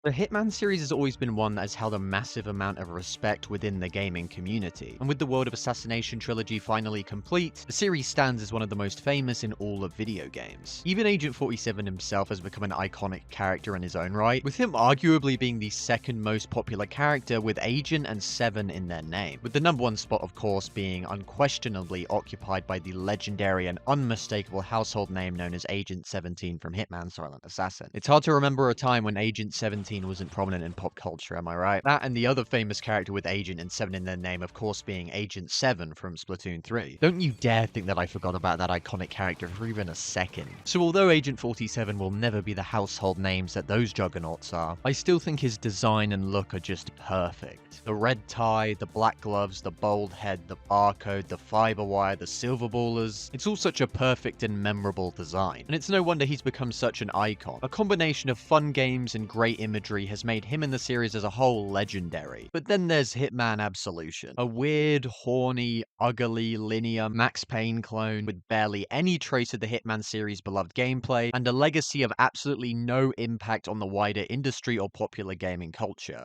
The Hitman series has always been one that has held a massive amount of respect within the gaming community, and with the World of Assassination trilogy finally complete, the series stands as one of the most famous in all of video games. Even Agent 47 himself has become an iconic character in his own right, with him arguably being the second most popular character with Agent and 7 in their name, with the number one spot of course being unquestionably occupied by the legendary and unmistakable household name known as Agent 17 from Hitman Silent Assassin. It's hard to remember a time when Agent 17 wasn't prominent in pop culture, am I right? That and the other famous character with Agent and 7 in their name, of course, being Agent 7 from Splatoon 3. Don't you dare think that I forgot about that iconic character for even a second. So although Agent 47 will never be the household names that those juggernauts are, I still think his design and look are just perfect. The red tie, the black gloves, the bold head, the barcode, the fiber wire, the silver ballers. It's all such a perfect and memorable design. And it's no wonder he's become such an icon. A combination of fun games and great imagery has made him and the series as a whole legendary. But then there's Hitman Absolution, a weird, horny, ugly, linear Max Payne clone with barely any trace of the Hitman series' beloved gameplay, and a legacy of absolutely no impact on the wider industry or popular gaming culture.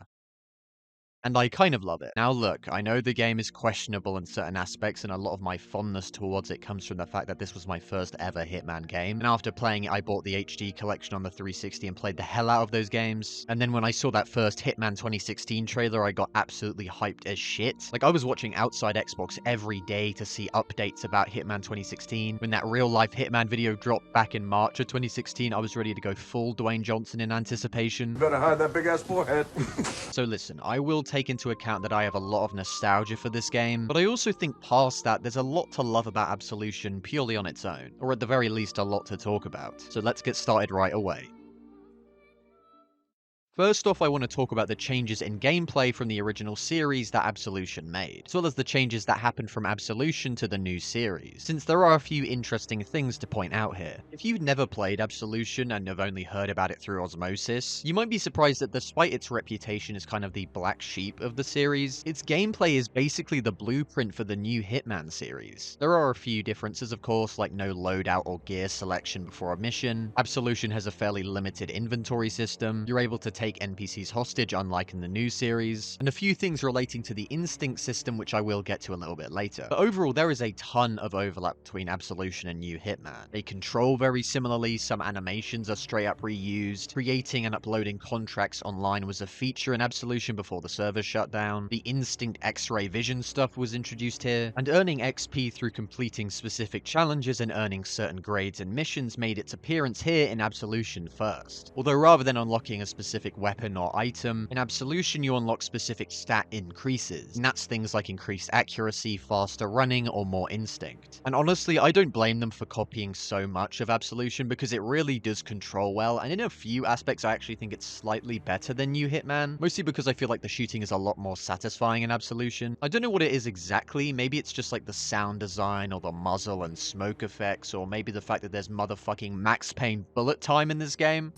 And I kind of love it. Now look, I know the game is questionable in certain aspects, and a lot of my fondness towards it comes from the fact that this was my first ever Hitman game, and after playing it I bought the HD collection on the 360 and played the hell out of those games, and then when I saw that first Hitman 2016 trailer I got absolutely hyped as shit. Like I was watching Outside Xbox every day to see updates about Hitman 2016. When that real life Hitman video dropped back in March of 2016, I was ready to go full Dwayne Johnson in anticipation. You better hide that big ass forehead. So listen, I will take into account that I have a lot of nostalgia for this game, but I also think past that there's a lot to love about Absolution purely on its own, or at the very least a lot to talk about. So let's get started right away. First off, I want to talk about the changes in gameplay from the original series that Absolution made, as well as the changes that happened from Absolution to the new series, since there are a few interesting things to point out here. If you've never played Absolution and have only heard about it through osmosis, you might be surprised that despite its reputation as kind of the black sheep of the series, its gameplay is basically the blueprint for the new Hitman series. There are a few differences, of course, like no loadout or gear selection before a mission. Absolution has a fairly limited inventory system. You're able to take NPCs hostage, unlike in the new series, and a few things relating to the instinct system, which I will get to a little bit later. But overall, there is a ton of overlap between Absolution and new Hitman. They control very similarly, some animations are straight up reused, creating and uploading contracts online was a feature in Absolution before the server shut down, the instinct X-ray vision stuff was introduced here, and earning XP through completing specific challenges and earning certain grades and missions made its appearance here in Absolution first. Although rather than unlocking a specific weapon or item, in Absolution you unlock specific stat increases, and that's things like increased accuracy, faster running, or more instinct. And honestly, I don't blame them for copying so much of Absolution because it really does control well, and in a few aspects I actually think it's slightly better than new Hitman, mostly because I feel like the shooting is a lot more satisfying in Absolution. I don't know what it is exactly, maybe it's just like the sound design or the muzzle and smoke effects, or maybe the fact that there's motherfucking Max Payne bullet time in this game.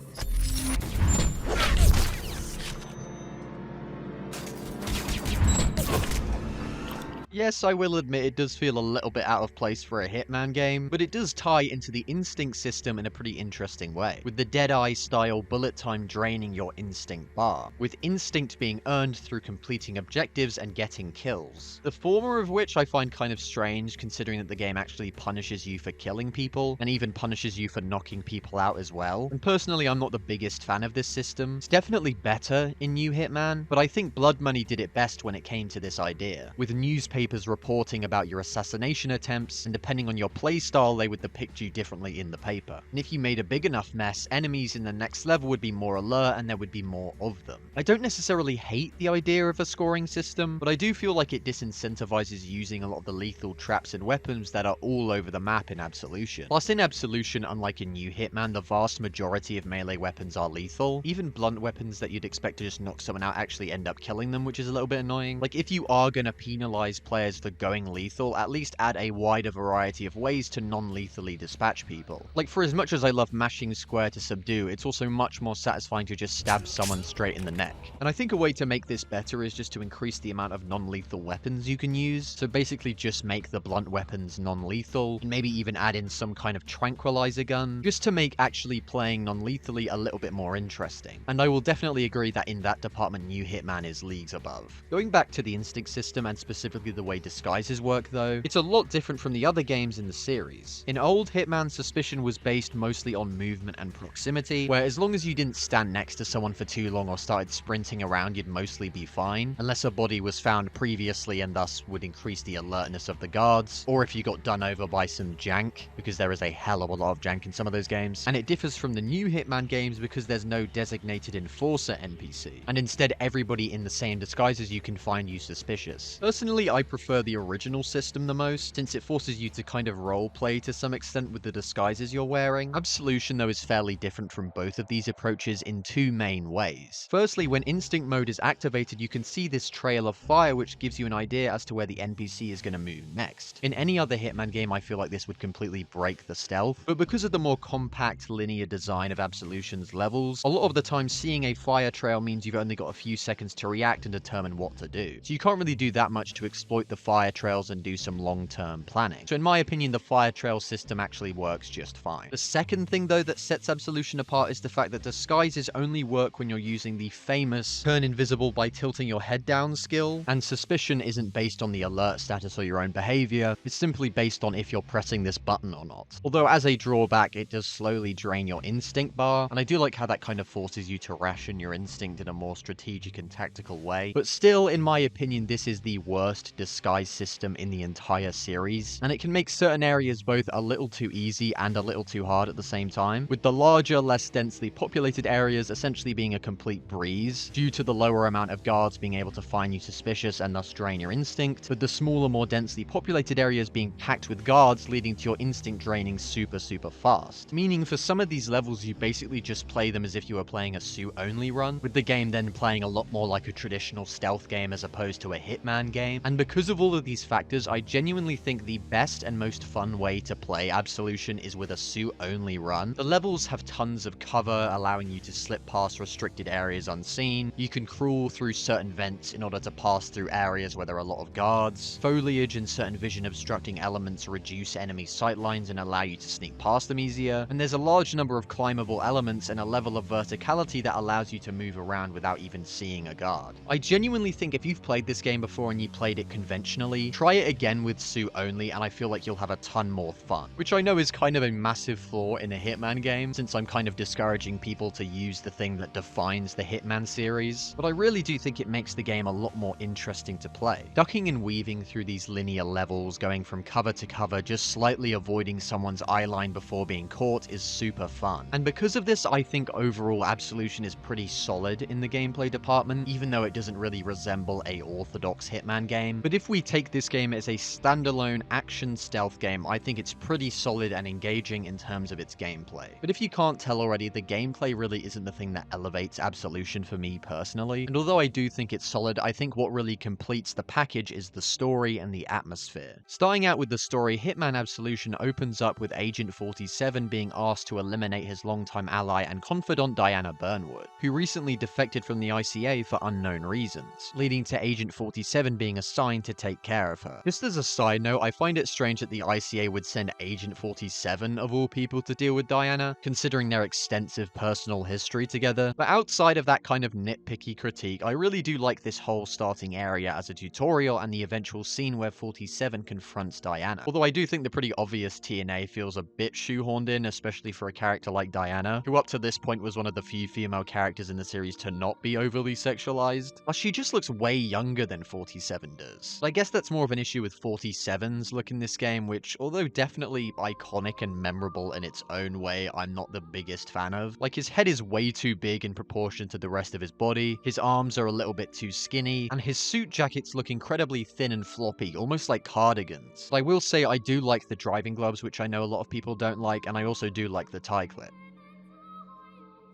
Yes, I will admit it does feel a little bit out of place for a Hitman game, but it does tie into the instinct system in a pretty interesting way, with the Deadeye style bullet time draining your instinct bar, with instinct being earned through completing objectives and getting kills. The former of which I find kind of strange, considering that the game actually punishes you for killing people, and even punishes you for knocking people out as well. And personally, I'm not the biggest fan of this system. It's definitely better in new Hitman, but I think Blood Money did it best when it came to this idea, with newspapers reporting about your assassination attempts, and depending on your playstyle, they would depict you differently in the paper. And if you made a big enough mess, enemies in the next level would be more alert and there would be more of them. I don't necessarily hate the idea of a scoring system, but I do feel like it disincentivizes using a lot of the lethal traps and weapons that are all over the map in Absolution. Plus, in Absolution, unlike in new Hitman, the vast majority of melee weapons are lethal. Even blunt weapons that you'd expect to just knock someone out actually end up killing them, which is a little bit annoying. Like, if you are gonna penalize players players for going lethal, at least add a wider variety of ways to non-lethally dispatch people. Like, for as much as I love mashing square to subdue, it's also much more satisfying to just stab someone straight in the neck. And I think a way to make this better is just to increase the amount of non-lethal weapons you can use. So basically just make the blunt weapons non-lethal, and maybe even add in some kind of tranquilizer gun, just to make actually playing non-lethally a little bit more interesting. And I will definitely agree that in that department, new Hitman is leagues above. Going back to the instinct system and specifically the way disguises work though, it's a lot different from the other games in the series. In old Hitman, suspicion was based mostly on movement and proximity, where as long as you didn't stand next to someone for too long or started sprinting around, you'd mostly be fine, unless a body was found previously and thus would increase the alertness of the guards, or if you got done over by some jank, because there is a hell of a lot of jank in some of those games. And it differs from the new Hitman games because there's no designated enforcer NPC, and instead everybody in the same disguises you can find you suspicious. Personally, I prefer the original system the most, since it forces you to kind of roleplay to some extent with the disguises you're wearing. Absolution though is fairly different from both of these approaches in two main ways. Firstly, when instinct mode is activated, you can see this trail of fire which gives you an idea as to where the NPC is going to move next. In any other Hitman game, I feel like this would completely break the stealth, but because of the more compact linear design of Absolution's levels, a lot of the time seeing a fire trail means you've only got a few seconds to react and determine what to do. So you can't really do that much to exploit the fire trails and do some long-term planning. So in my opinion, the fire trail system actually works just fine. The second thing though that sets Absolution apart is the fact that disguises only work when you're using the famous turn invisible by tilting your head down skill, and suspicion isn't based on the alert status or your own behavior, it's simply based on if you're pressing this button or not. Although as a drawback, it does slowly drain your instinct bar, and I do like how that kind of forces you to ration your instinct in a more strategic and tactical way. But still, in my opinion, this is the worst disguise system in the entire series, and it can make certain areas both a little too easy and a little too hard at the same time, with the larger, less densely populated areas essentially being a complete breeze, due to the lower amount of guards being able to find you suspicious and thus drain your instinct, but the smaller, more densely populated areas being packed with guards, leading to your instinct draining super fast. Meaning for some of these levels, you basically just play them as if you were playing a suit-only run, with the game then playing a lot more like a traditional stealth game as opposed to a Hitman game. And because of all of these factors, I genuinely think the best and most fun way to play Absolution is with a suit-only run. The levels have tons of cover, allowing you to slip past restricted areas unseen. You can crawl through certain vents in order to pass through areas where there are a lot of guards. Foliage and certain vision obstructing elements reduce enemy sightlines and allow you to sneak past them easier. And there's a large number of climbable elements and a level of verticality that allows you to move around without even seeing a guard. I genuinely think if you've played this game before and you played it conventionally, try it again with suit only, and I feel like you'll have a ton more fun. Which I know is kind of a massive flaw in a Hitman game, since I'm kind of discouraging people to use the thing that defines the Hitman series, but I really do think it makes the game a lot more interesting to play. Ducking and weaving through these linear levels, going from cover to cover, just slightly avoiding someone's eye line before being caught is super fun. And because of this, I think overall Absolution is pretty solid in the gameplay department, even though it doesn't really resemble a orthodox Hitman game. But if we take this game as a standalone action stealth game, I think it's pretty solid and engaging in terms of its gameplay. But if you can't tell already, the gameplay really isn't the thing that elevates Absolution for me personally. And although I do think it's solid, I think what really completes the package is the story and the atmosphere. Starting out with the story, Hitman Absolution opens up with Agent 47 being asked to eliminate his longtime ally and confidant Diana Burnwood, who recently defected from the ICA for unknown reasons, leading to Agent 47 being assigned to take care of her. Just as a side note, I find it strange that the ICA would send Agent 47 of all people to deal with Diana, considering their extensive personal history together. But outside of that kind of nitpicky critique, I really do like this whole starting area as a tutorial and the eventual scene where 47 confronts Diana. Although I do think the pretty obvious TNA feels a bit shoehorned in, especially for a character like Diana, who up to this point was one of the few female characters in the series to not be overly sexualized. Plus, she just looks way younger than 47 does. I guess that's more of an issue with 47's look in this game, which, although definitely iconic and memorable in its own way, I'm not the biggest fan of. Like, his head is way too big in proportion to the rest of his body, his arms are a little bit too skinny, and his suit jackets look incredibly thin and floppy, almost like cardigans. But I will say I do like the driving gloves, which I know a lot of people don't like, and I also do like the tie clip.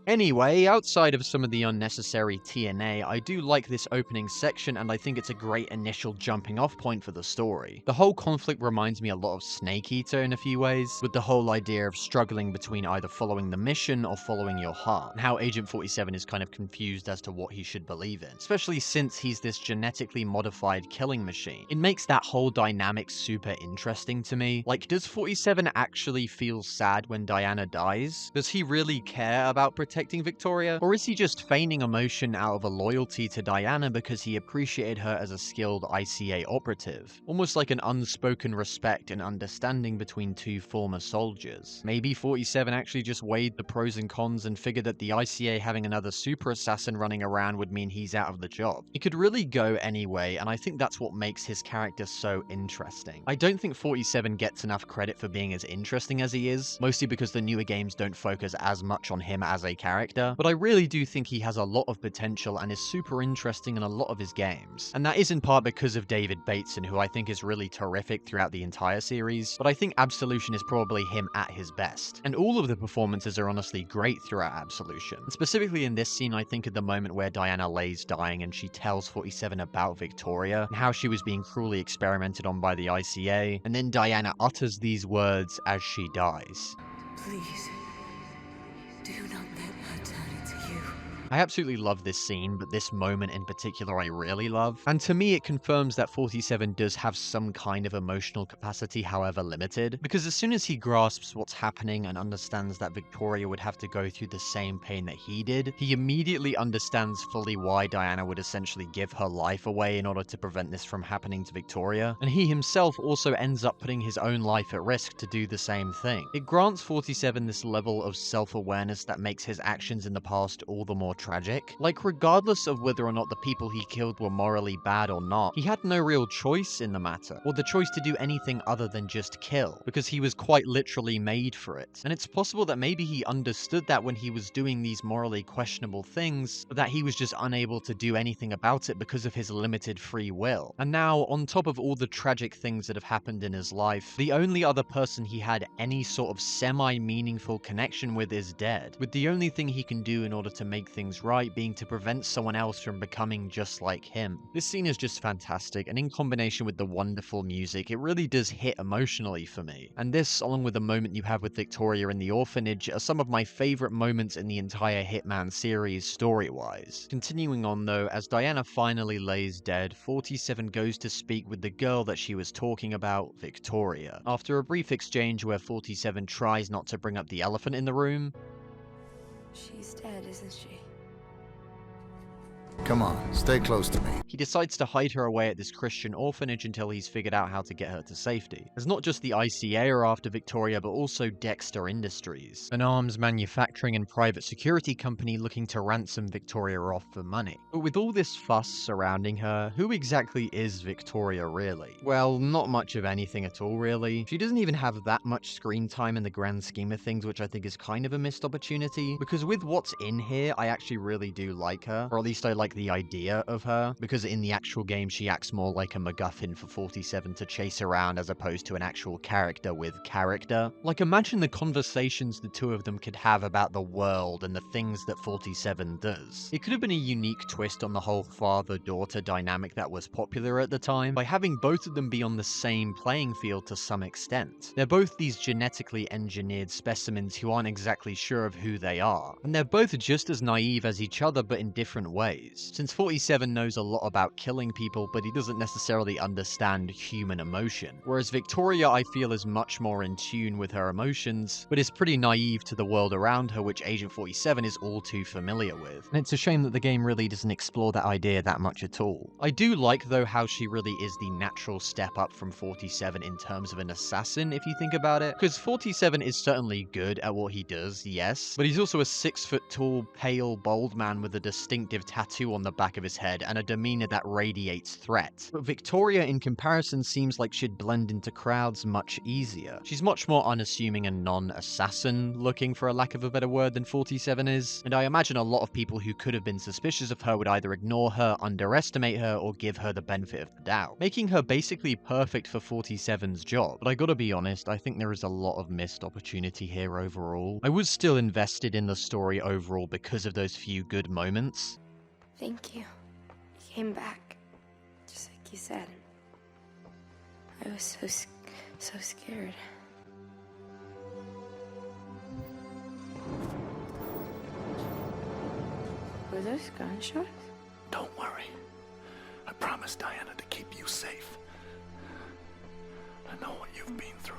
Anyway, outside of some of the unnecessary TNA, I do like this opening section and I think it's a great initial jumping off point for the story. The whole conflict reminds me a lot of Snake Eater in a few ways, with the whole idea of struggling between either following the mission or following your heart, and how Agent 47 is kind of confused as to what he should believe in, especially since he's this genetically modified killing machine. It makes that whole dynamic super interesting to me. Like, does 47 actually feel sad when Diana dies? Does he really care about protecting Victoria? Or is he just feigning emotion out of a loyalty to Diana because he appreciated her as a skilled ICA operative? Almost like an unspoken respect and understanding between two former soldiers. Maybe 47 actually just weighed the pros and cons and figured that the ICA having another super assassin running around would mean he's out of the job. It could really go anyway, and I think that's what makes his character so interesting. I don't think 47 gets enough credit for being as interesting as he is, mostly because the newer games don't focus as much on him as a character, but I really do think he has a lot of potential and is super interesting in a lot of his games. And that is in part because of David Bateson, who I think is really terrific throughout the entire series, but I think Absolution is probably him at his best. And all of the performances are honestly great throughout Absolution. And specifically in this scene, I think of the moment where Diana lays dying and she tells 47 about Victoria and how she was being cruelly experimented on by the ICA, and then Diana utters these words as she dies. Please, do not let her turn into you. I absolutely love this scene, but this moment in particular I really love. And to me, it confirms that 47 does have some kind of emotional capacity, however limited, because as soon as he grasps what's happening and understands that Victoria would have to go through the same pain that he did, he immediately understands fully why Diana would essentially give her life away in order to prevent this from happening to Victoria, and he himself also ends up putting his own life at risk to do the same thing. It grants 47 this level of self-awareness that makes his actions in the past all the more tragic. Like, regardless of whether or not the people he killed were morally bad or not, he had no real choice in the matter, or the choice to do anything other than just kill, because he was quite literally made for it. And it's possible that maybe he understood that when he was doing these morally questionable things, but that he was just unable to do anything about it because of his limited free will. And now, on top of all the tragic things that have happened in his life, the only other person he had any sort of semi-meaningful connection with is dead, with the only thing he can do in order to make things right being to prevent someone else from becoming just like him. This scene is just fantastic, and in combination with the wonderful music, it really does hit emotionally for me. And this, along with the moment you have with Victoria in the orphanage, are some of my favorite moments in the entire Hitman series story-wise. Continuing on though, as Diana finally lays dead, 47 goes to speak with the girl that she was talking about, Victoria. After a brief exchange where 47 tries not to bring up the elephant in the room, She's dead, isn't she? Come on, stay close to me. he decides to hide her away at this Christian orphanage until he's figured out how to get her to safety. As not just the ICA are after Victoria, but also Dexter Industries, an arms manufacturing and private security company looking to ransom Victoria off for money. But with all this fuss surrounding her, who exactly is Victoria really? Well, not much of anything at all really. She doesn't even have that much screen time in the grand scheme of things, which I think is kind of a missed opportunity, because with what's in here, I actually really do like her, or at least I like the idea of her, because in the actual game she acts more like a MacGuffin for 47 to chase around as opposed to an actual character with character. Like, imagine the conversations the two of them could have about the world and the things that 47 does. It could have been a unique twist on the whole father-daughter dynamic that was popular at the time, by having both of them be on the same playing field to some extent. They're both these genetically engineered specimens who aren't exactly sure of who they are, and they're both just as naive as each other but in different ways. Since 47 knows a lot about killing people, but he doesn't necessarily understand human emotion. Whereas Victoria, I feel, is much more in tune with her emotions, but is pretty naive to the world around her, which Agent 47 is all too familiar with. And it's a shame that the game really doesn't explore that idea that much at all. I do like, though, how she really is the natural step up from 47 in terms of an assassin, if you think about it. Because 47 is certainly good at what he does, yes, but he's also a 6-foot tall, pale, bold man with a distinctive tattoo tattoo on the back of his head and a demeanor that radiates threat. But Victoria, in comparison, seems like she'd blend into crowds much easier. She's much more unassuming and non-assassin looking, for a lack of a better word, than 47 is, and I imagine a lot of people who could have been suspicious of her would either ignore her, underestimate her, or give her the benefit of the doubt, making her basically perfect for 47's job. But I gotta be honest, I think there is a lot of missed opportunity here overall. I was still invested in the story overall because of those few good moments. Thank you. You came back, just like you said. I was so scared. Were those gunshots? Don't worry. I promised Diana to keep you safe. I know what you've been through.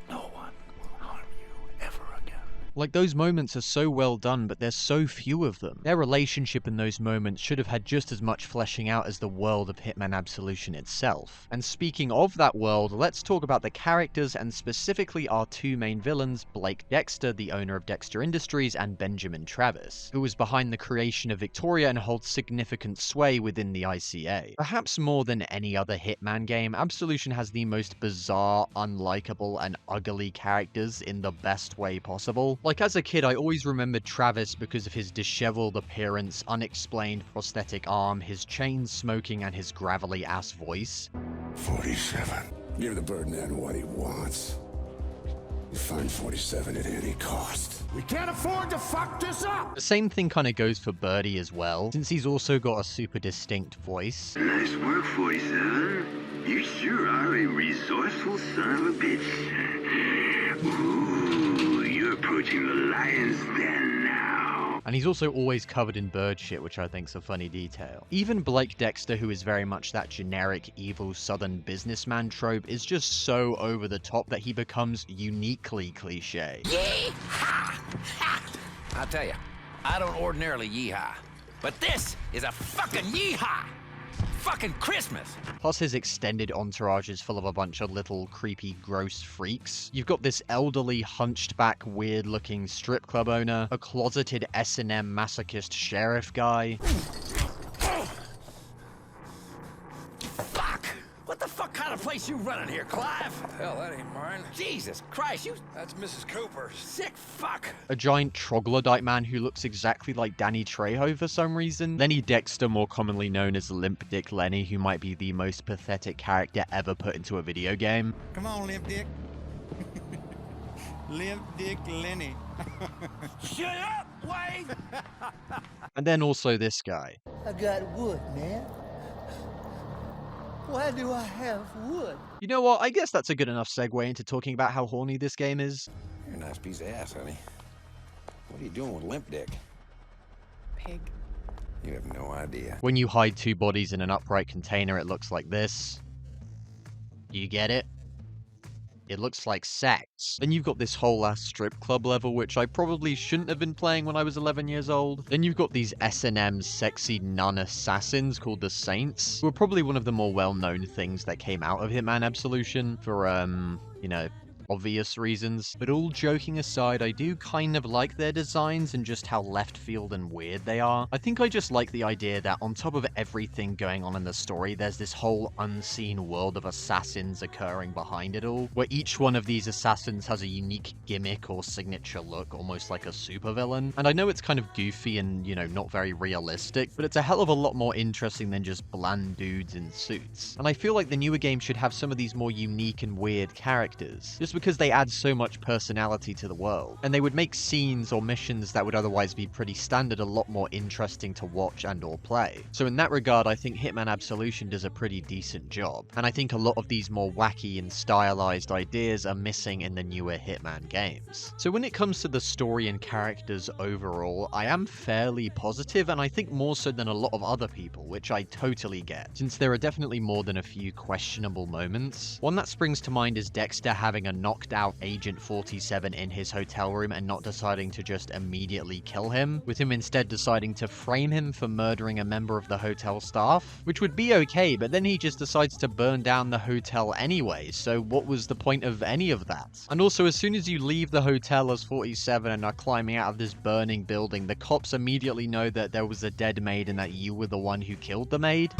No one will harm you ever again. Like, those moments are so well done, but there's so few of them. Their relationship in those moments should have had just as much fleshing out as the world of Hitman Absolution itself. And speaking of that world, let's talk about the characters and specifically our two main villains, Blake Dexter, the owner of Dexter Industries, and Benjamin Travis, who was behind the creation of Victoria and holds significant sway within the ICA. Perhaps more than any other Hitman game, Absolution has the most bizarre, unlikable, and ugly characters in the best way possible. Like, as a kid, I always remembered Travis because of his disheveled appearance, unexplained prosthetic arm, his chain smoking, and his gravelly ass voice. 47. Give the Birdman what he wants. You find 47 at any cost. We can't afford to fuck this up! The same thing kind of goes for Birdie as well, since he's also got a super distinct voice. Nice work, 47. You sure are a resourceful son of a bitch. Ooh, you're approaching the lion's den now. And he's also always covered in bird shit, which I think's a funny detail. Even Blake Dexter, who is very much that generic evil southern businessman trope, is just so over the top that he becomes uniquely cliche. Yee-haw! I'll tell you, I don't ordinarily yee-haw, but this is a fucking yee-haw! Fucking Christmas! Plus his extended entourage is full of a bunch of little creepy gross freaks. You've got this elderly hunched back weird looking strip club owner, a closeted S&M masochist sheriff guy. Fuck! What the fuck kind of place you running here, Clive? Hell, that ain't mine. Jesus Christ, you That's Mrs. Cooper's. sick fuck! A giant troglodyte man who looks exactly like Danny Trejo for some reason. Lenny Dexter, more commonly known as Limp Dick Lenny, who might be the most pathetic character ever put into a video game. Come on, Limp Dick. Limp Dick Lenny. Shut up, Wade! And then also this guy. I got wood, man. Why do I have wood? You know what, I guess that's a good enough segue into talking about how horny this game is. You're a nice piece of ass, honey. What are you doing with Limp Dick? Pig. You have no idea. When you hide two bodies in an upright container, it looks like this. You get it? It looks like sex. Then you've got this whole ass strip club level, which I probably shouldn't have been playing when I was 11 years old. Then you've got these S&M sexy nun assassins called the Saints, who are probably one of the more well-known things that came out of Hitman Absolution for, you know, obvious reasons. But all joking aside, I do kind of like their designs and just how left field and weird they are. I think I just like the idea that on top of everything going on in the story, there's this whole unseen world of assassins occurring behind it all, where each one of these assassins has a unique gimmick or signature look, almost like a supervillain. And I know it's kind of goofy and, you know, not very realistic, but it's a hell of a lot more interesting than just bland dudes in suits. And I feel like the newer game should have some of these more unique and weird characters, just because they add so much personality to the world, and they would make scenes or missions that would otherwise be pretty standard a lot more interesting to watch and or play. So in that regard, I think Hitman Absolution does a pretty decent job, and I think a lot of these more wacky and stylized ideas are missing in the newer Hitman games. So when it comes to the story and characters overall, I am fairly positive, and I think more so than a lot of other people, which I totally get, since there are definitely more than a few questionable moments. One that springs to mind is Dexter having a knocked out Agent 47 in his hotel room and not deciding to just immediately kill him, with him instead deciding to frame him for murdering a member of the hotel staff, which would be okay, but then he just decides to burn down the hotel anyway, so what was the point of any of that? And also, as soon as you leave the hotel as 47 and are climbing out of this burning building, the cops immediately know that there was a dead maid and that you were the one who killed the maid.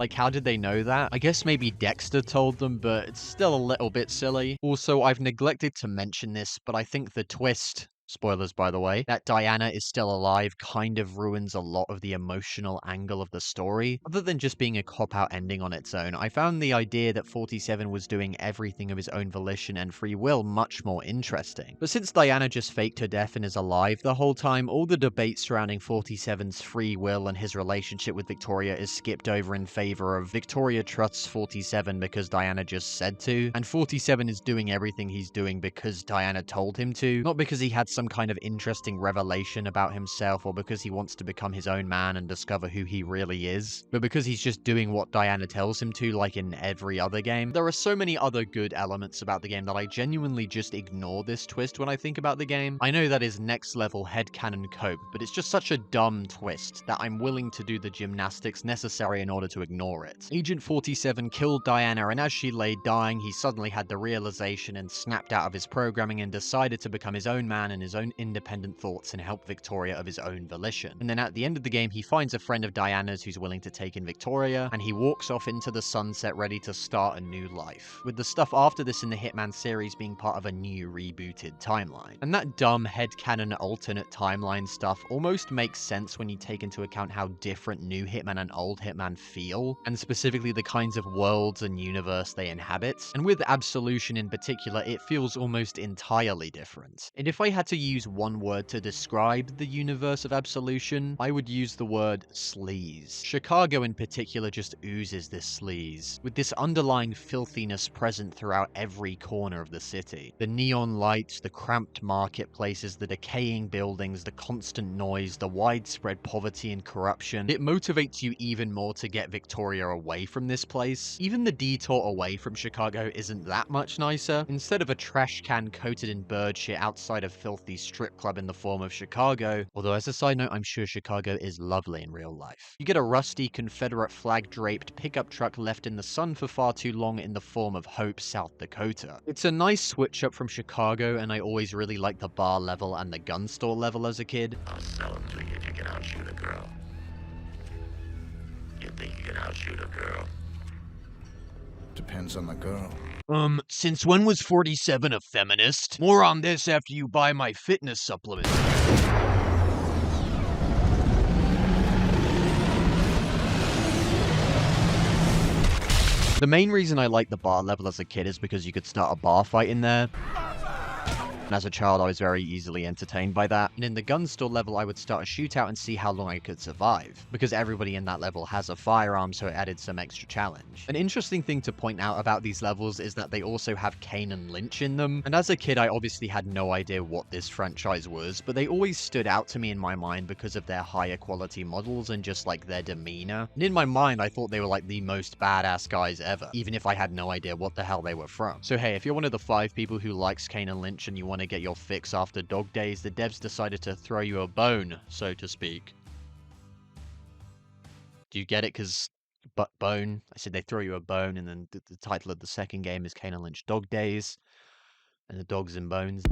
Like, how did they know that? I guess maybe Dexter told them, but it's still a little bit silly. Also, I've neglected to mention this, but I think the twist, spoilers by the way, that Diana is still alive kind of ruins a lot of the emotional angle of the story. Other than just being a cop-out ending on its own, I found the idea that 47 was doing everything of his own volition and free will much more interesting. But since Diana just faked her death and is alive the whole time, all the debate surrounding 47's free will and his relationship with Victoria is skipped over in favor of Victoria trusts 47 because Diana just said to, and 47 is doing everything he's doing because Diana told him to, not because he had some kind of interesting revelation about himself or because he wants to become his own man and discover who he really is, but because he's just doing what Diana tells him to, like in every other game. There are so many other good elements about the game that I genuinely just ignore this twist when I think about the game. I know that is next level headcanon cope, but it's just such a dumb twist that I'm willing to do the gymnastics necessary in order to ignore it. Agent 47 killed Diana, and as she lay dying, he suddenly had the realization and snapped out of his programming and decided to become his own man and his own independent thoughts and help Victoria of his own volition. And then at the end of the game, he finds a friend of Diana's who's willing to take in Victoria, and he walks off into the sunset ready to start a new life, with the stuff after this in the Hitman series being part of a new rebooted timeline. And that dumb headcanon alternate timeline stuff almost makes sense when you take into account how different new Hitman and old Hitman feel, and specifically the kinds of worlds and universe they inhabit. And with Absolution in particular, it feels almost entirely different. And if I had to use one word to describe the universe of Absolution, I would use the word sleaze. Chicago in particular just oozes this sleaze, with this underlying filthiness present throughout every corner of the city. The neon lights, the cramped marketplaces, the decaying buildings, the constant noise, the widespread poverty and corruption. It motivates you even more to get Victoria away from this place. Even the detour away from Chicago isn't that much nicer. Instead of a trash can coated in bird shit outside a filthy strip club in the form of Chicago, although as a side note, I'm sure Chicago is lovely in real life, you get a rusty Confederate flag draped pickup truck left in the sun for far too long in the form of Hope, South Dakota. It's a nice switch up from Chicago, and I always really liked the bar level and the gun store level as a kid. I'll sell them to you if you can outshoot a girl. You think you can outshoot a girl? Depends on the girl. Since when was 47 a feminist? More on this after you buy my fitness supplement. The main reason I liked the bar level as a kid is because you could start a bar fight in there. And as a child, I was very easily entertained by that. And in the gun store level, I would start a shootout and see how long I could survive, because everybody in that level has a firearm, so it added some extra challenge. An interesting thing to point out about these levels is that they also have Kane and Lynch in them. And as a kid, I obviously had no idea what this franchise was, but they always stood out to me in my mind because of their higher quality models and just like their demeanor. And in my mind, I thought they were like the most badass guys ever, even if I had no idea what the hell they were from. So hey, if you're one of the 5 people who likes Kane and Lynch and you want to get your fix after Dog Days, the devs decided to throw you a bone, so to speak. Do you get it? Because bone. I said they throw you a bone, and then the title of the second game is Kane and Lynch Dog Days. And the dogs and bones.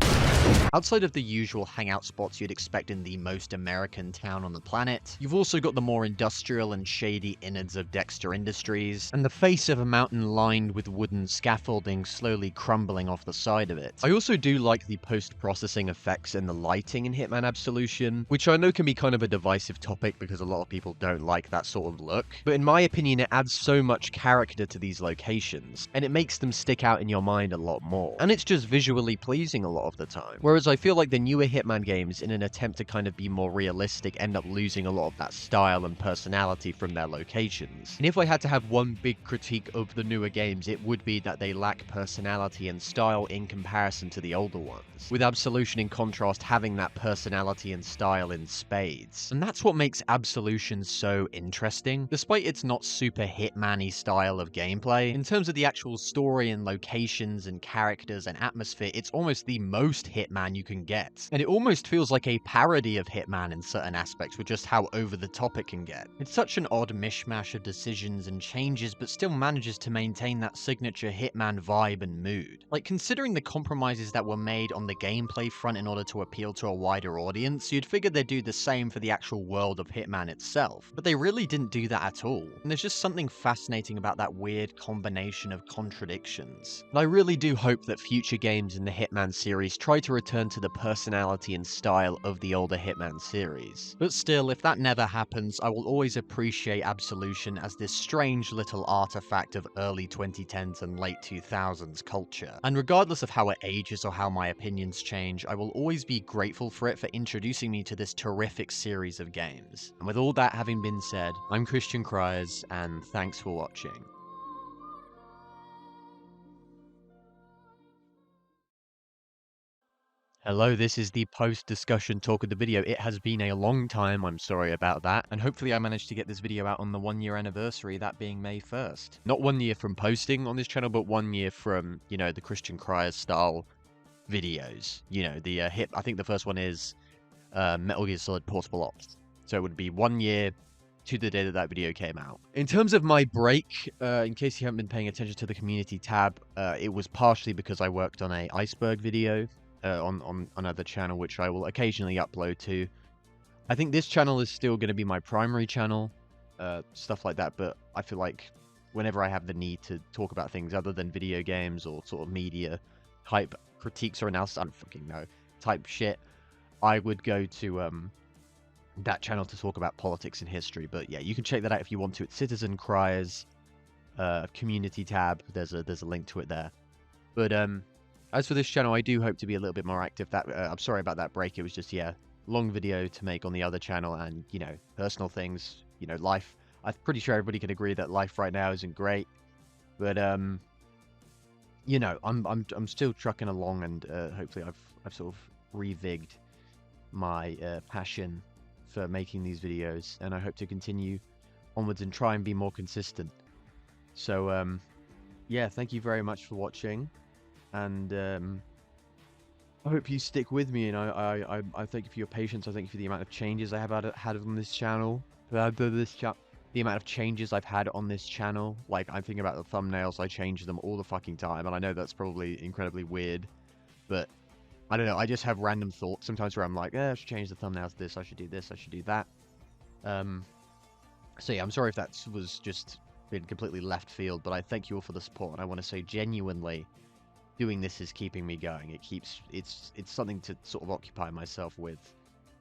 Outside of the usual hangout spots you'd expect in the most American town on the planet, you've also got the more industrial and shady innards of Dexter Industries, and the face of a mountain lined with wooden scaffolding slowly crumbling off the side of it. I also do like the post-processing effects and the lighting in Hitman Absolution, which I know can be kind of a divisive topic because a lot of people don't like that sort of look, but in my opinion it adds so much character to these locations, and it makes them stick out in your mind a lot more. And it's just visually visually pleasing a lot of the time. Whereas I feel like the newer Hitman games, in an attempt to kind of be more realistic, end up losing a lot of that style and personality from their locations. And if I had to have one big critique of the newer games, it would be that they lack personality and style in comparison to the older ones, with Absolution in contrast having that personality and style in spades. And that's what makes Absolution so interesting. Despite its not super Hitman-y style of gameplay, in terms of the actual story and locations and characters and atmosphere, it's almost the most Hitman you can get. And it almost feels like a parody of Hitman in certain aspects, with just how over the top it can get. It's such an odd mishmash of decisions and changes, but still manages to maintain that signature Hitman vibe and mood. Like, considering the compromises that were made on the gameplay front in order to appeal to a wider audience, you'd figure they'd do the same for the actual world of Hitman itself. But they really didn't do that at all. And there's just something fascinating about that weird combination of contradictions. And I really do hope that future games in the Hitman series try to return to the personality and style of the older Hitman series. But still, if that never happens, I will always appreciate Absolution as this strange little artifact of early 2010s and late 2000s culture. And regardless of how it ages or how my opinions change, I will always be grateful for it for introducing me to this terrific series of games. And with all that having been said, I'm Christian Cryers, and thanks for watching. Hello, this is the post-discussion talk of the video. It has been a long time, I'm sorry about that, and hopefully I managed to get this video out on the 1-year anniversary, that being May 1st. Not 1 year from posting on this channel, but 1 year from, you know, the Christian Cryers style videos. You know, the I think the first one is Metal Gear Solid Portable Ops. So it would be 1 year to the day that that video came out. In terms of my break, in case you haven't been paying attention to the community tab, it was partially because I worked on a iceberg video on another channel, which I will occasionally upload to. I think this channel is still going to be my primary channel, stuff like that, but I feel like whenever I have the need to talk about things other than video games or sort of media type critiques or analysis, I don't fucking know, type shit, I would go to that channel to talk about politics and history. But yeah, you can check that out if you want to. It's Citizen Cryers community tab. There's a link to it there. But as for this channel, I do hope to be a little bit more active. I'm sorry about that break. It was just, yeah, long video to make on the other channel, and, you know, personal things, you know, life. I'm pretty sure everybody can agree that life right now isn't great. But you know, I'm still trucking along, and hopefully I've sort of revigged my passion for making these videos, and I hope to continue onwards and try and be more consistent. So yeah, thank you very much for watching. And I hope you stick with me, and I thank you for your patience. I thank you for the amount of changes I have had on this channel. The amount of changes I've had on this channel. Like, I'm thinking about the thumbnails, I change them all the fucking time, and I know that's probably incredibly weird, but I don't know, I just have random thoughts sometimes where I'm like, I should change the thumbnails to this, I should do this, I should do that. So yeah, I'm sorry if that was just been completely left field, but I thank you all for the support, and I want to say genuinely, doing this is keeping me going. It's something to sort of occupy myself with,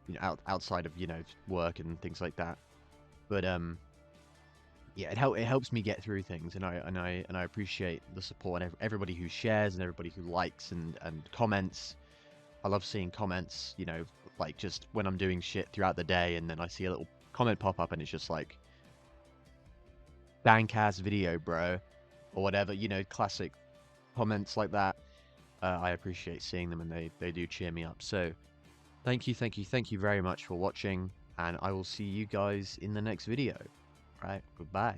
you know, outside of, you know, work and things like that. But yeah, it helps me get through things, and I appreciate the support and everybody who shares and everybody who likes and comments. I love seeing comments, you know, like just when I'm doing shit throughout the day, and then I see a little comment pop up, and it's just like, dank ass video, bro, or whatever, you know, classic comments like that. I appreciate seeing them, and they do cheer me up. So thank you very much for watching, and I will see you guys in the next video. All right, goodbye.